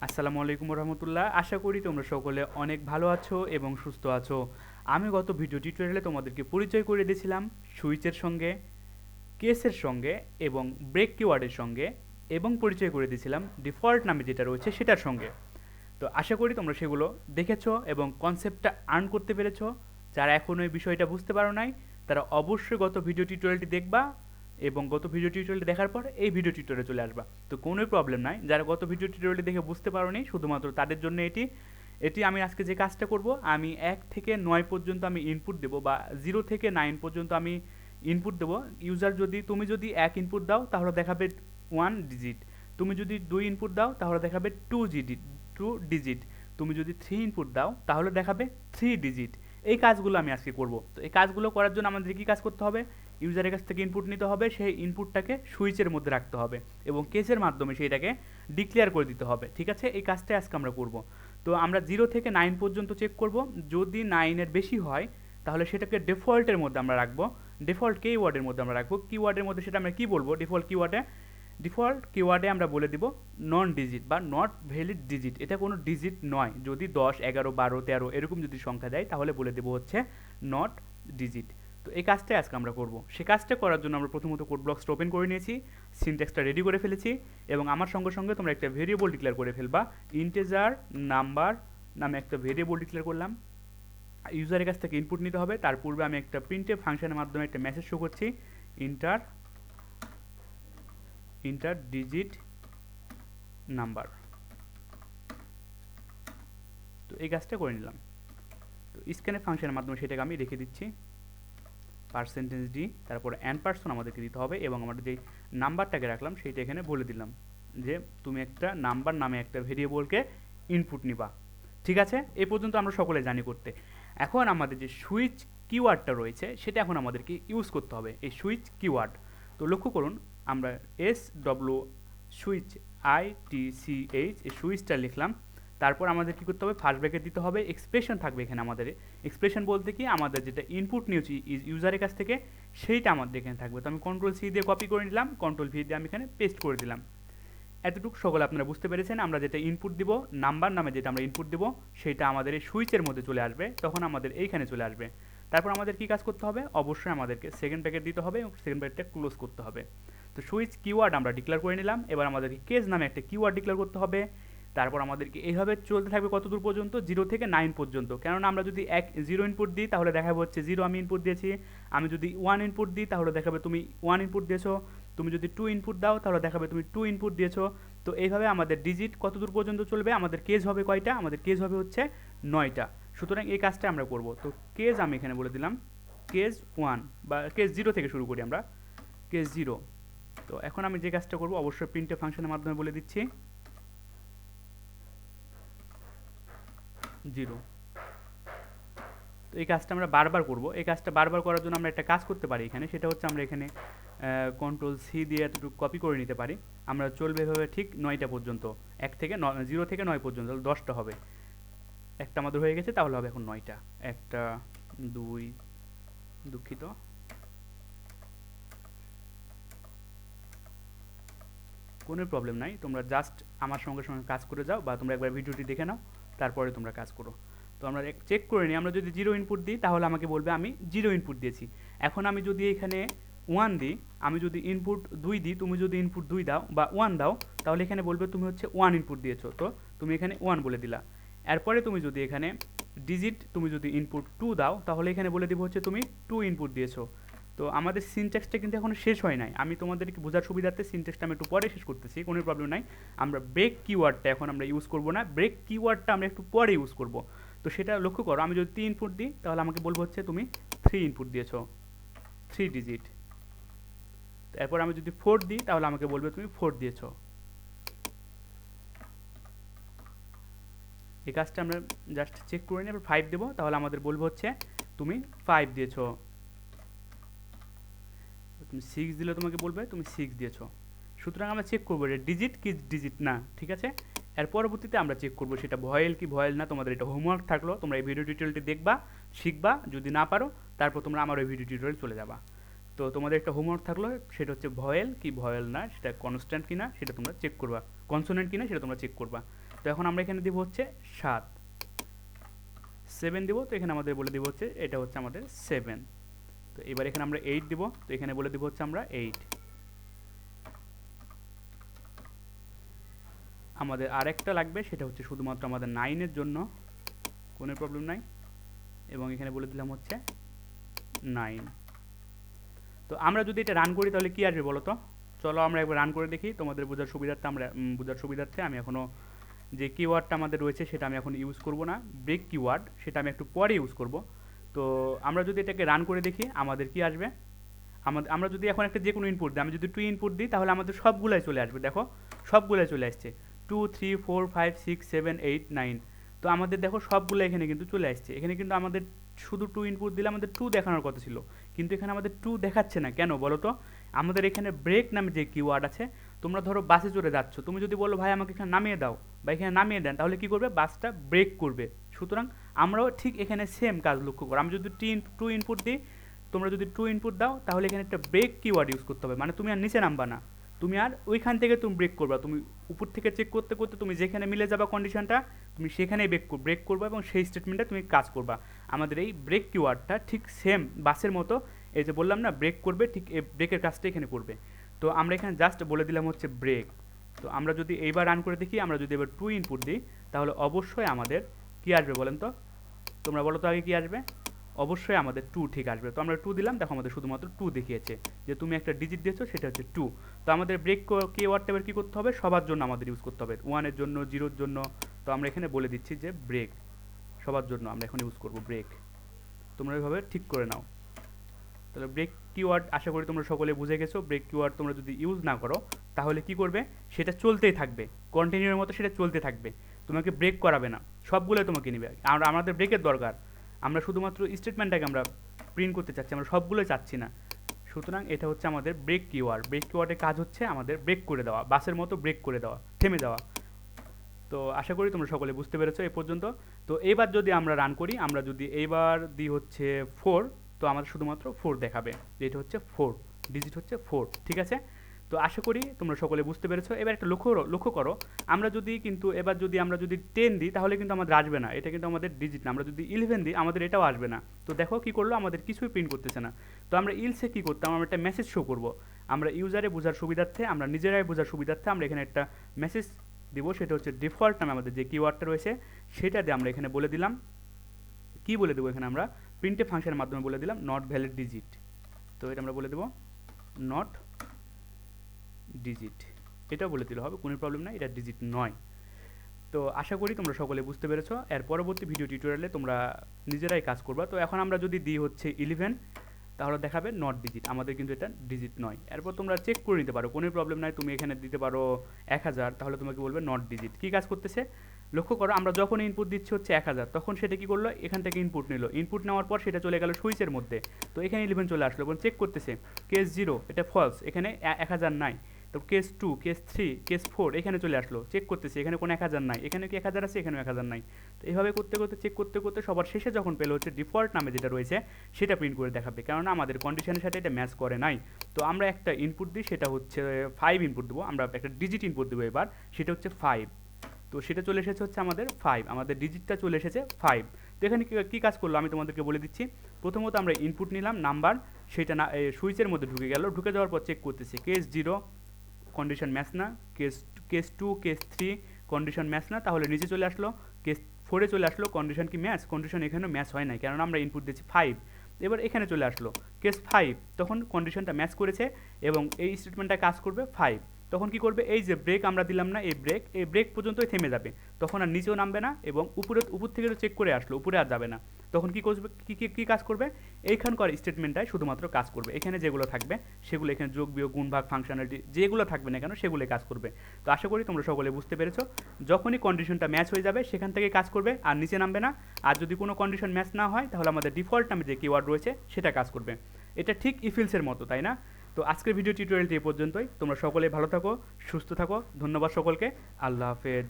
আসসালামু আলাইকুম রহমতুল্লাহ। আশা করি তোমরা সকলে অনেক ভালো আছো এবং সুস্থ আছো। আমি গত ভিডিও টিউটোরিয়ালে তোমাদেরকে পরিচয় করে দিয়েছিলাম সুইচের সঙ্গে, কেসের সঙ্গে এবং ব্রেক কিওয়ার্ডের সঙ্গে, এবং পরিচয় করে দিয়েছিলাম ডিফল্ট নামে যেটা রয়েছে সেটার সঙ্গে। তো আশা করি তোমরা সেগুলো দেখেছো এবং কনসেপ্টটা আর্ন করতে পেরেছো। যারা এখনও এই বিষয়টা বুঝতে পারো নাই তারা অবশ্যই গত ভিডিও টিউটোরিয়ালটি দেখবা এবং গত ভিডিও টিউটোরিয়ালটি দেখার পর এই ভিডিও টিউটোরিয়ালে চলে আসবা। তো কোনোই প্রবলেম নাই, যারা গত ভিডিও টিউটোরিয়ালটি দেখে বুঝতে পারো নি শুধুমাত্র তাদের জন্য এটি এটি আমি আজকে যে কাজটা করব, আমি 1 থেকে 9 পর্যন্ত আমি ইনপুট দেবো, বা 0 থেকে 9 পর্যন্ত আমি ইনপুট দেবো। ইউজার যদি তুমি যদি 1 ইনপুট দাও তাহলে দেখাবে 1 ডিজিট, তুমি যদি 2 ইনপুট দাও তাহলে দেখাবে 2 ডিজিট, তুমি যদি 3 ইনপুট দাও তাহলে দেখাবে 3 ডিজিট। এই কাজগুলো আমি আজকে করব। তো এই কাজগুলো করার জন্য আমাদের কী কাজ করতে হবে? ইউজারের কাছ থেকে ইনপুট নিতে হবে, সেই ইনপুটটাকে সুইচের মধ্যে রাখতে হবে এবং কেসের মাধ্যমে সেইটাকে ডিক্লেয়ার করে দিতে হবে। ঠিক আছে, এই কাজটাই আজকে আমরা করব। তো আমরা 0 থেকে 9 পর্যন্ত চেক করব। যদি 9-এর বেশি হয় তাহলে সেটাকে ডিফল্টের মধ্যে আমরা রাখবো, ডিফল্ট কিওয়ার্ডের মধ্যে আমরা রাখবো। কিওয়ার্ডের মধ্যে সেটা আমরা কী বলবো? ডিফল্ট কিওয়ার্ডে আমরা বলে দিব নন ডিজিট বা নট ভ্যালিড ডিজিট। এটা কোনো ডিজিট নয়। যদি 10, 11, 12, 13 এরকম যদি সংখ্যা দেয় তাহলে বলে দেবো হচ্ছে নট ডিজিট। তো এই কাজটাই আজকে আমরা করব। সে কাজটা করার জন্য আমরা প্রথমত কোড ব্লকসটা ওপেন করে নিয়েছি, সিনট্যাক্সটা রেডি করে ফেলেছি এবং আমার সঙ্গে সঙ্গে তোমরা একটা ভেরিয়েবল ডিক্লেয়ার করে ফেলবা। ইন্টিজার নাম্বার নামে একটা ভেরিয়েবল ডিক্লেয়ার করলাম। ইউজারের কাছ থেকে ইনপুট নিতে হবে, তার পূর্বে আমি একটা প্রিন্টএফ ফাংশনের মাধ্যমে একটা মেসেজ শো করছি, ইন্টার ডিজিট নাম্বার। তো এই কাজটা করে নিলাম। তো স্ক্যানের ফাংশনের মাধ্যমে সেটাকে আমি রেখে দিচ্ছি %d, তারপর n% আমাদেরকে দিতে হবে এবং আমরা যেই নাম্বারটাকে রাখলাম সেইটা এখানে বলে দিলাম যে তুমি একটা নাম্বার নামে একটা ভেরিয়েবলকে ইনপুট নিবা। ঠিক আছে, এই পর্যন্ত আমরা সকলে জানি করতে। এখন আমাদের যে সুইচ কিওয়ার্ডটা রয়েছে সেটা এখন আমাদেরকে ইউজ করতে হবে, এই সুইচ কিওয়ার্ড। তো লক্ষ্য করুন, আমরা SW সুইচ ITCH এই সুইচটা লিখলাম। তারপর আমাদের কী করতে হবে? ফার্স্ট ব্র্যাকেট দিতে হবে, এক্সপ্রেশন থাকবে এখানে আমাদের। এক্সপ্রেশন বলতে কি, আমাদের যেটা ইনপুট নিয়েছি ইউজারের কাছ থেকে সেইটা আমাদের এখানে থাকবে। তো আমি Ctrl+C দিয়ে কপি করে নিলাম, Ctrl+V দিয়ে আমি এখানে পেস্ট করে দিলাম। এতটুকু সকলে আপনারা বুঝতে পেরেছেন। আমরা যেটা ইনপুট দিব, নাম্বার নামে যেটা আমরা ইনপুট দিব সেটা আমাদের এই সুইচের মধ্যে চলে আসবে, তখন আমাদের এইখানে চলে আসবে। তারপর আমাদের কী কাজ করতে হবে? অবশ্যই আমাদেরকে সেকেন্ড ব্র্যাকেট দিতে হবে এবং সেকেন্ড ব্র্যাকেটটা ক্লোজ করতে হবে। তো সুইচ কিওয়ার্ড আমরা ডিক্লেয়ার করে নিলাম। এবার আমাদেরকে কেস নামে একটা কিওয়ার্ড ডিক্লেয়ার করতে হবে। তারপর আমাদেরকে এইভাবে চলতে থাকবে কতদূর পর্যন্ত? 0 থেকে 9 পর্যন্ত। কেননা আমরা যদি 0 ইনপুট দিই তাহলে দেখাবে হচ্ছে 0 আমি ইনপুট দিয়েছি। আমি যদি 1 ইনপুট দিই তাহলে দেখাবে তুমি 1 ইনপুট দিয়েছো। তুমি যদি 2 ইনপুট দাও তাহলে দেখাবে তুমি 2 ইনপুট দিয়েছো। তো এইভাবে আমাদের ডিজিট কতদূর পর্যন্ত চলবে? আমাদের কেস হবে কয়টা? আমাদের কেস হবে হচ্ছে 9টা। সুতরাং এই কাজটা আমরা করব। তো কেস আমি এখানে বলে দিলাম কেস 1 বা কেস 0 থেকে শুরু করি আমরা, কেস 0। তো এখন আমি যে কাজটা করব অবশ্যই প্রিন্টএফ ফাংশনের মাধ্যমে বলে দিচ্ছি 0। তো এই কাজটা আমরা বারবার করব। এই কাজটা বারবার করার জন্য আমরা একটা কাজ করতে পারি এখানে, সেটা হচ্ছে আমরা এখানে Ctrl+C দিয়ে এতটুকু কপি করে নিতে পারি। আমরা চলবে এভাবে ঠিক 9টা পর্যন্ত, 0 থেকে 9 পর্যন্ত, তাহলে 10টা হবে। একটা আমাদের হয়ে গেছে, তাহলে হবে এখন 9টা। 1, 2, দুঃখিত, কোনো প্রবলেম নাই। তোমরা জাস্ট আমার সঙ্গে সঙ্গে কাজ করে যাও, বা তোমরা একবার ভিডিওটি দেখে নাও, তারপরে তোমরা কাজ করো। তো আমরা চেক করে নিই, আমরা যদি 0 ইনপুট দিই তাহলে আমাকে বলবে আমি 0 ইনপুট দিয়েছি। এখন আমি যদি এখানে 1 দিই, আমি যদি ইনপুট 2 দিই, তুমি যদি ইনপুট 2 দাও বা 1 দাও, তাহলে এখানে বলবে তুমি হচ্ছে 1 ইনপুট দিয়েছো, তো তুমি এখানে 1 বলে দিলা। এরপরে তুমি যদি এখানে ডিজিট, তুমি যদি ইনপুট 2 দাও তাহলে এখানে বলে দিব হচ্ছে তুমি 2 ইনপুট দিয়েছো। তো আমাদের সিনট্যাক্সটা কিন্তু এখনো শেষ হয় নাই। আমি তোমাদেরকে বোঝার সুবিধার্থে সিনট্যাক্সটা আমি একটু পরে শেষ করতেছি, কোনো প্রবলেম নাই। আমরা ব্রেক কিওয়ার্ডটা এখন আমরা ইউজ করব না, ব্রেক কিওয়ার্ডটা আমরা একটু পরে ইউজ করব। তো সেটা লক্ষ্য করো, আমি যদি 3 ইনপুট দিই তাহলে আমাকে বলবো হচ্ছে তুমি 3 ইনপুট দিয়েছো, 3 ডিজিট। এরপর আমি যদি 4 দিই তাহলে আমাকে বলবে তুমি 4 দিয়েছো। এই কাজটা আমরা জাস্ট চেক করে নিই। এবার 5 দেবো, তাহলে আমাদের বলবো হচ্ছে তুমি 5 দিয়েছো। তুমি 6 দিলে তোমাকে বলবে তুমি 6 দিয়েছো। সুতরাং আমরা চেক করবো এটা ডিজিট কি ডিজিট না, ঠিক আছে। এর পরবর্তীতে আমরা চেক করবো সেটা ভয়েল কি ভয়েল না। তোমাদের এটা হোমওয়ার্ক থাকলো, তোমরা এই ভিডিও টিউটোরিয়ালটি দেখবা, শিখবা। যদি না পারো তারপর তোমরা আমার ওই ভিডিও টিউটোরিয়াল চলে যাবা। তো তোমাদের একটা হোমওয়ার্ক থাকলো, সেটা হচ্ছে ভয়েল কি ভয়েল না, সেটা কনস্ট্যান্ট কি না সেটা তোমরা চেক করবা কনসোনেন্ট কিনা সেটা তোমরা চেক করবা। তো এখন আমরা এখানে দিব হচ্ছে 7, 7 দিব, তো এখানে আমাদের বলে দিব হচ্ছে এটা হচ্ছে আমাদের 7। তো এবার এখানে আমরা 8 দিব, তো এখানে বলে দিব হচ্ছে আমরা 8। আমাদের আরেকটা লাগবে, সেটা হচ্ছে শুধুমাত্র আমাদের 9-এর জন্য, কোনো প্রবলেম নাই, এবং এখানে বলে দিলাম হচ্ছে 9। তো আমরা যদি এটা রান করি তাহলে কি আসবে বলো তো? চলো আমরা একবার রান করে দেখি তোমাদের বোঝার সুবিধার্থে। আমি এখনও যে কিওয়ার্ডটা আমাদের রয়েছে সেটা আমি এখন ইউজ করব না, ব্রেক কিওয়ার্ড, সেটা আমি একটু পরে ইউজ করব। তো আমরা যদি এটাকে রান করে দেখি আমাদের কি আসবে। আমরা যদি এখন একটা যে কোনো ইনপুট দিই, আমি যদি 2 ইনপুট দিই তাহলে আমাদের সবগুলাই চলে আসবে। দেখো সবগুলাই চলে আসছে, 2 3 4 5 6 7 8 9। তো আমাদের দেখো সবগুলো এখানে কিন্তু চলে আসছে। এখানে কিন্তু আমাদের শুধু 2 ইনপুট দিলে আমাদের 2 দেখানোর কথা ছিল, কিন্তু এখানে আমাদের 2 দেখাচ্ছে না। কেন বলো তো? আমাদের এখানে ব্রেক নামে যে কিওয়ার্ড আছে, তোমরা ধরো বাসে চড়ে যাচ্ছ, তুমি যদি বলো ভাই আমাকে এখানে নামিয়ে দাও বা এখানে নামিয়ে দেন, তাহলে কি করবে? বাসটা ব্রেক করবে। সুতরাং আমরাও ঠিক এখানে সেম কাজ লক্ষ্য করো। আমি যদি 2 ইনপুট দিই, তোমরা যদি 2 ইনপুট দাও, তাহলে এখানে একটা ব্রেক কিওয়ার্ড ইউজ করতে হবে। মানে তুমি আর নিচে নামবা না, তুমি আর ওইখান থেকে তুমি ব্রেক করবা, তুমি উপর থেকে চেক করতে করতে তুমি যেখানে মিলে যাবা কন্ডিশনটা, তুমি সেখানেই ব্রেক করবা এবং সেই স্টেটমেন্টে তুমি কাজ করবা। আমাদের এই ব্রেক কিওয়ার্ডটা ঠিক সেম বাসের মতো, এই যে বললাম না ব্রেক করবে, ঠিক এই ব্রেকের কাজটা এখানে করবে। তো আমরা এখানে জাস্ট বলে দিলাম হচ্ছে ব্রেক। তো আমরা যদি এইবার রান করে দেখি, আমরা যদি এবার 2 ইনপুট দিই, তাহলে অবশ্যই আমাদের কি আসবে বলেন তো? তোমরা বলো তো আগে কি আসবে? অবশ্যই আমাদের 2 ঠিক আসবে। তো আমরা 2 দিলাম, দেখো আমাদের শুধুমাত্র 2 দেখিয়েছে, যে তুমি একটা ডিজিট দিয়েছো সেটা হচ্ছে 2। তো আমাদের ব্রেক কিওয়ার্ডটা এবার কী করতে হবে? সবার জন্য আমাদের ইউজ করতে হবে, 1-এর জন্য, 0-এর জন্য। তো আমরা এখানে বলে দিচ্ছি যে ব্রেক সবার জন্য আমরা এখন ইউজ করব ব্রেক। তোমরা এইভাবে ঠিক করে নাও। তাহলে ব্রেক কিওয়ার্ড আশা করি তোমরা সকলে বুঝে গেছো। ব্রেক কিওয়ার্ড তোমরা যদি ইউজ না করো তাহলে কি করবে? সেটা চলতেই থাকবে, কন্টিনিউর মতো সেটা চলতে থাকবে, তোমাকে ব্রেক করাবে না, সবগুলোই তোমাকে নেবে। আর আমাদের ব্রেকের দরকার, আমরা শুধুমাত্র স্টেটমেন্টটাকে আমরা প্রিন্ট করতে চাচ্ছি, আমরা সবগুলোই চাচ্ছি না। সুতরাং এটা হচ্ছে আমাদের ব্রেক কিওয়ার্ড। ব্রেক কিওয়ার্ডের কাজ হচ্ছে আমাদের ব্রেক করে দেওয়া, বাসের মতো ব্রেক করে দেওয়া, থেমে যাওয়া। তো আশা করি তোমরা সকলে বুঝতে পেরেছো এই পর্যন্ত। তো এইবার যদি আমরা রান করি, আমরা যদি এইবার দিই হচ্ছে 4, তো আমাদের শুধুমাত্র 4 দেখাবে, যে এটা হচ্ছে 4, ডিজিট হচ্ছে 4। ঠিক আছে? তো আশা করি তোমরা সকলে বুঝতে পেরেছো। এবার একটা লক্ষ্য করো, আমরা যদি কিন্তু এবার যদি আমরা যদি 10 দিই তাহলে কিন্তু আমাদের আসবে না, এটা কিন্তু আমাদের ডিজিট না। আমরা যদি 11 দিই আমাদের এটাও আসবে না। তো দেখো কি করলো, আমাদের কিছুই প্রিন্ট করতেছে না। তো আমরা ইলসে কী করতাম? আমরা একটা মেসেজ শো করবো। আমরা ইউজারে বোঝার সুবিধার্থে, আমরা নিজেরাই বোঝার সুবিধার্থে আমরা এখানে একটা মেসেজ দিব, সেটা হচ্ছে ডিফল্ট নামে আমাদের যে কিওয়ার্ডটা রয়েছে সেটা দিয়ে আমরা এখানে বলে দিলাম, কি বলে দেবো এখানে আমরা প্রিন্টে ফাংশনের মাধ্যমে বলে দিলাম নট ভ্যালিড ডিজিট। তো এটা আমরা বলে দেবো নট ডিজিট, এটাও বলে দিলে হবে, কোনো প্রবলেম নাই, এটা ডিজিট নয়। তো আশা করি তোমরা সকলে বুঝতে পেরেছো। এর পরবর্তী ভিডিও টিউটোরিয়ালে তোমরা নিজেরাই কাজ করবা। তো এখন আমরা যদি দিই হচ্ছে 11, তাহলে দেখাবে নট ডিজিট, আমাদের কিন্তু এটা ডিজিট নয়। এরপর তোমরা চেক করে নিতে পারো, কোনো প্রবলেম নাই। তুমি এখানে দিতে পারো 1000, তাহলে তোমাকে বলবে নট ডিজিট। কী কাজ করতেছে লক্ষ্য করো, আমরা যখন ইনপুট দিচ্ছি হচ্ছে 1000, তখন সেটা কী করলো? এখান থেকে ইনপুট নিল, ইনপুট নেওয়ার পর সেটা চলে গেল সুইচের মধ্যে। তো এখানে 11 চলে আসলো এবং চেক করতেছে কেস 0 এটা ফলস, এখানে 1000 নাই। তো কেস 2, কেস 3, কেস 4 এখানে চলে আসলো, চেক করতেছে এখানে কোনো 1000 নাই, এখানে কি 1000 আছে, এখানেও 1000 নাই। তো এইভাবে করতে করতে চেক করতে করতে সবার শেষে যখন পেলো হচ্ছে ডিফল্ট নামে যেটা রয়েছে সেটা প্রিন্ট করে দেখাবে, কেননা আমাদের কন্ডিশনের সাথে এটা ম্যাচ করে নাই। তো আমরা একটা ইনপুট দিই, সেটা হচ্ছে 5 ইনপুট দেবো, আমরা একটা ডিজিট ইনপুট দেবো এবার, সেটা হচ্ছে 5। তো সেটা চলে এসেছে হচ্ছে আমাদের 5, আমাদের ডিজিটটা চলে এসেছে 5। তো এখানে কী কাজ করলো আমি তোমাদেরকে বলে দিচ্ছি। প্রথমত আমরা ইনপুট নিলাম নাম্বার, সেটা না সুইচের মধ্যে ঢুকে গেল, ঢুকে যাওয়ার পর চেক করতেছি কেস 0 কন্ডিশন ম্যাচ না, কেস 2, কেস 3 কন্ডিশন ম্যাচ না, তাহলে নিচে চলে আসলো, কেস 4-এ চলে আসলো, কন্ডিশন কি ম্যাচ? কন্ডিশন এখানেও ম্যাচ হয় নাই, কেননা আমরা ইনপুট দিচ্ছি 5। এবার এখানে চলে আসলো কেস 5, তখন কন্ডিশনটা ম্যাচ করেছে এবং এই স্টেটমেন্টটা কাজ করবে 5। তখন কি করবে? এই যে ব্রেক আমরা দিলাম না, এই ব্রেক পর্যন্তই থেমে যাবে, তখন আর নিচেও নামবে না এবং উপর থেকে তো চেক করে আসলো, উপরে আর যাবে না। তখন কী করবে? কী কাজ করবে? এইখানকার স্টেটমেন্টটাই শুধুমাত্র কাজ করবে, এখানে যেগুলো থাকবে সেগুলো, এখানে যোগ বিয়োগ গুণ ভাগ ফাংশনালিটি যেগুলো থাকবে না কেন সেগুলোই কাজ করবে। তো আশা করি তোমরা সকলে বুঝতে পেরেছো। যখনই কন্ডিশনটা ম্যাচ হয়ে যাবে সেখান থেকে কাজ করবে আর নিচে নামবে না। আর যদি কোনো কন্ডিশন ম্যাচ না হয় তাহলে আমাদের ডিফল্ট নামে যে কিওয়ার্ড রয়েছে সেটা কাজ করবে। এটা ঠিক ইফিলসের মতো, তাই না? তো আজকের ভিডিও টিউটোরিয়ালটি এই পর্যন্তই। তোমরা সকলে ভালো থাকো, সুস্থ থাকো। ধন্যবাদ সকলকে। আল্লাহ হাফেজ।